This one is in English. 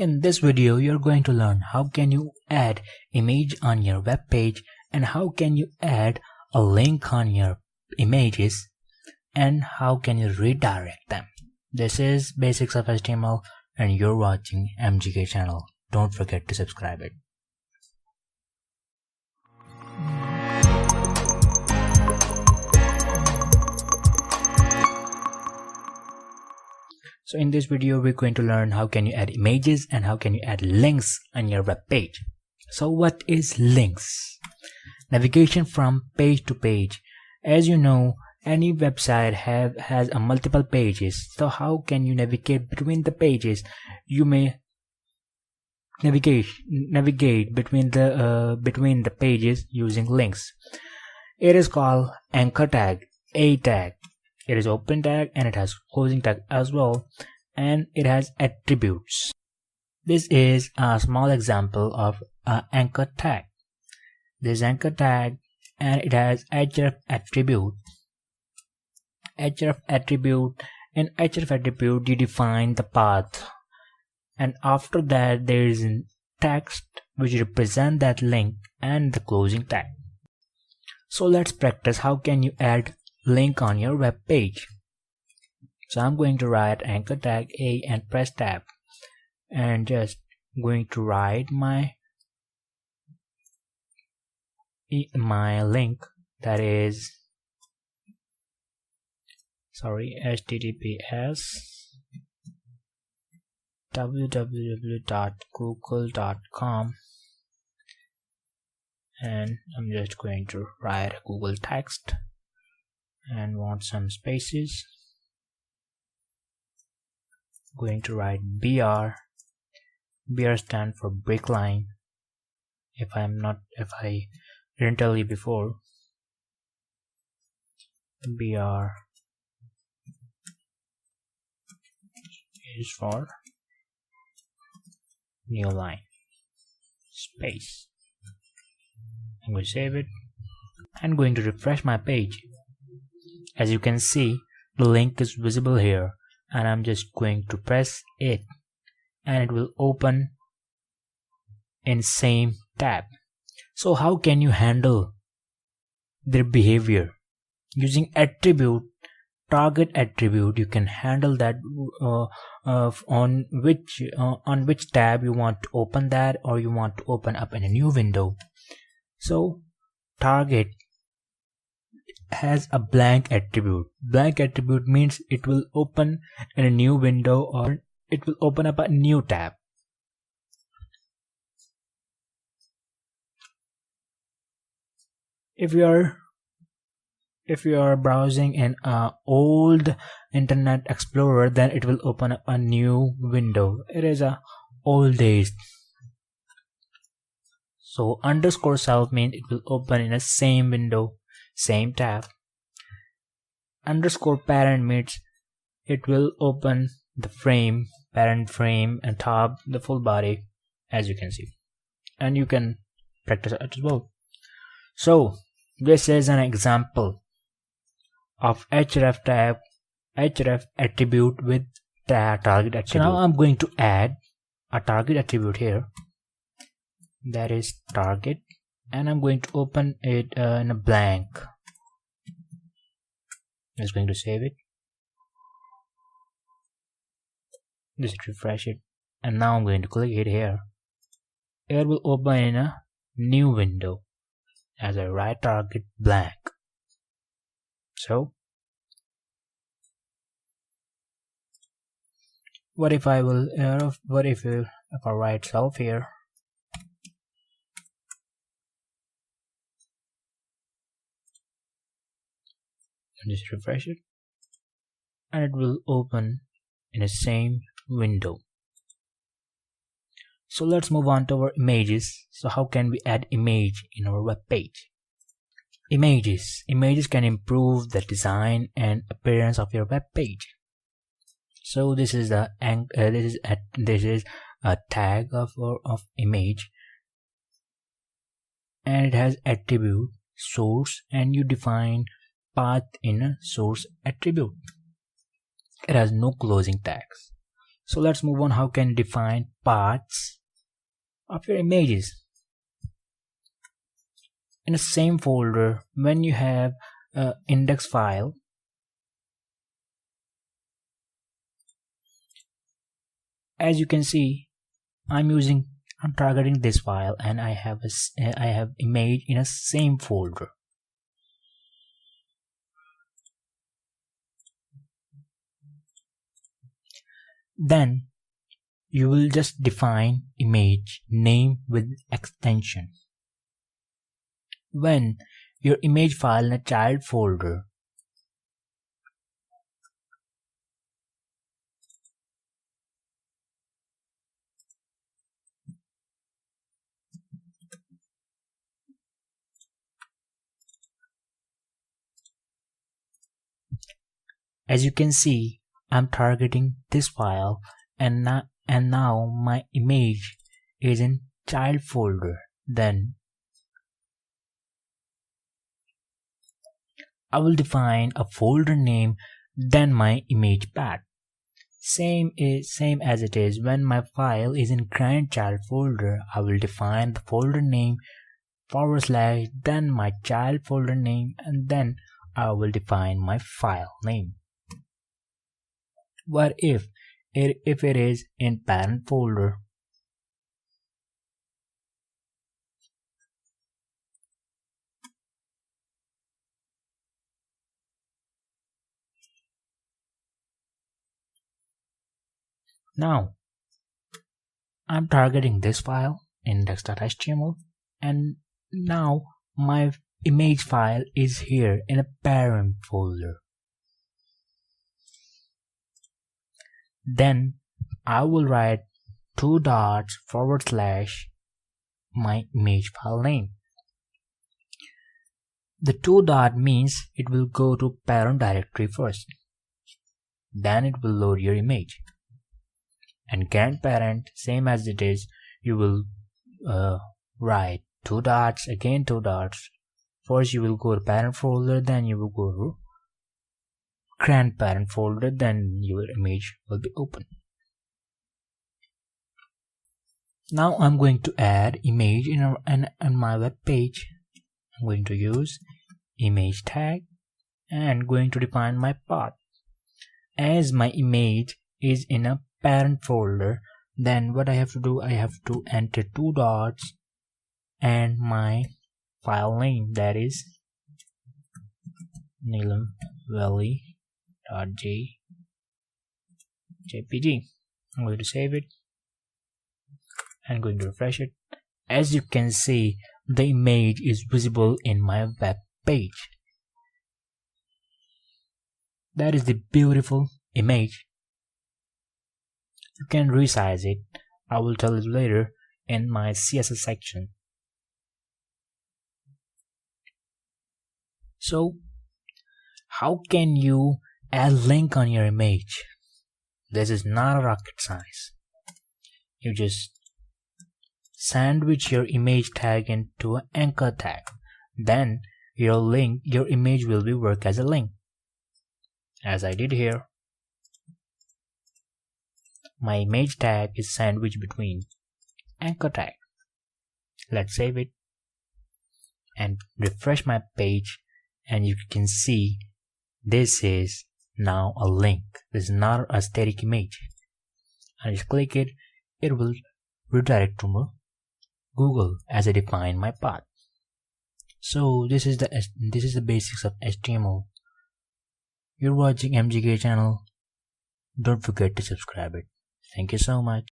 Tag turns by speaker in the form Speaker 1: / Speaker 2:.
Speaker 1: In this video, you're going to learn how can you add image on your web page and how can you add a link on your images and how can you redirect them. This is Basics of HTML and you're watching MGK channel. Don't forget to subscribe it. So in this video, we're going to learn how can you add images and how can you add links on your web page. So what is links? Navigation from page to page. As you know, any website has a multiple pages. So how can you navigate between the pages? You may navigate between the pages using links. It is called anchor tag, a tag. It is open tag and it has closing tag as well, and it has attributes. This is a small example of an anchor tag. This anchor tag and it has href attribute. Href attribute. In href attribute you define the path, and after that there is a text which represent that link and the closing tag. So let's practice how can you add link on your web page. So I'm going to write anchor tag a and press tab and just going to write my link, that is https www.google.com, and I'm just going to write Google text and want some spaces. Going to write BR. BR stand for break line. If I didn't tell you before, BR is for new line space. I'm going to save it. I'm going to refresh my page. As you can see, the link is visible here, and I'm just going to press it and it will open in same tab. So how can you handle their behavior? Using attribute, target attribute, you can handle that on which tab you want to open that, or you want to open up in a new window. So target has a blank attribute. Blank attribute means it will open in a new window or it will open up a new tab. If you are browsing in an old Internet Explorer, then it will open up a new window. It is a old days. So underscore self means it will open in a same window, same tab. Underscore parent means it will open the frame, parent frame, and top, the full body, as you can see, and you can practice it as well. So this is an example of href tag, href attribute with target attribute. So now I'm going to add a target attribute here, that is target, and I'm going to open it in a blank. I'm just going to save it. Just refresh it, and now I'm going to click it here. It will open in a new window as I write target blank. So what if I write self here? And just refresh it, and it will open in the same window. So let's move on to our images. So how can we add image in our web page? Images can improve the design and appearance of your web page. So this is a tag of image, and it has attribute source, and you define path in a source attribute. It has no closing tags. So let's move on. How can you define parts of your images? In the same folder, when you have an index file, as you can see, I'm targeting this file, and I have image in a same folder. Then you will just define image name with extension. When your image file in a child folder, as you can see, I'm targeting this file, and now my image is in child folder. Then I will define a folder name, then my image path. Same as it is when my file is in grandchild folder. I will define the folder name / then my child folder name, and then I will define my file name. What if it is in parent folder? Now I'm targeting this file index.html, and now my image file is here in a parent folder. Then I will write 2 dots / my image file name. The 2 dot means it will go to parent directory first, then it will load your image. And grandparent, same as it is, you will write 2 dots, again 2 dots. First you will go to parent folder, then you will go to grandparent folder, then your image will be open. Now I'm going to add image in my web page. I'm going to use image tag and going to define my path. As my image is in a parent folder, then what I have to do, I have to enter 2 dots and my file name, that is neelamvalley.jpg. I'm going to save it and going to refresh it. As you can see, the image is visible in my web page. That is the beautiful image. You can resize it. I will tell you later in my CSS section. So, how can you add link on your image? This is not a rocket science. You just sandwich your image tag into an anchor tag. Then your image will be work as a link, as I did here. My image tag is sandwiched between anchor tag. Let's save it and refresh my page, and you can see this is now a link. This is not a static image. I just click it, it will redirect to my Google as I define my path. So this is the basics of HTML. You're watching MGK channel. Don't forget to subscribe it. Thank you so much.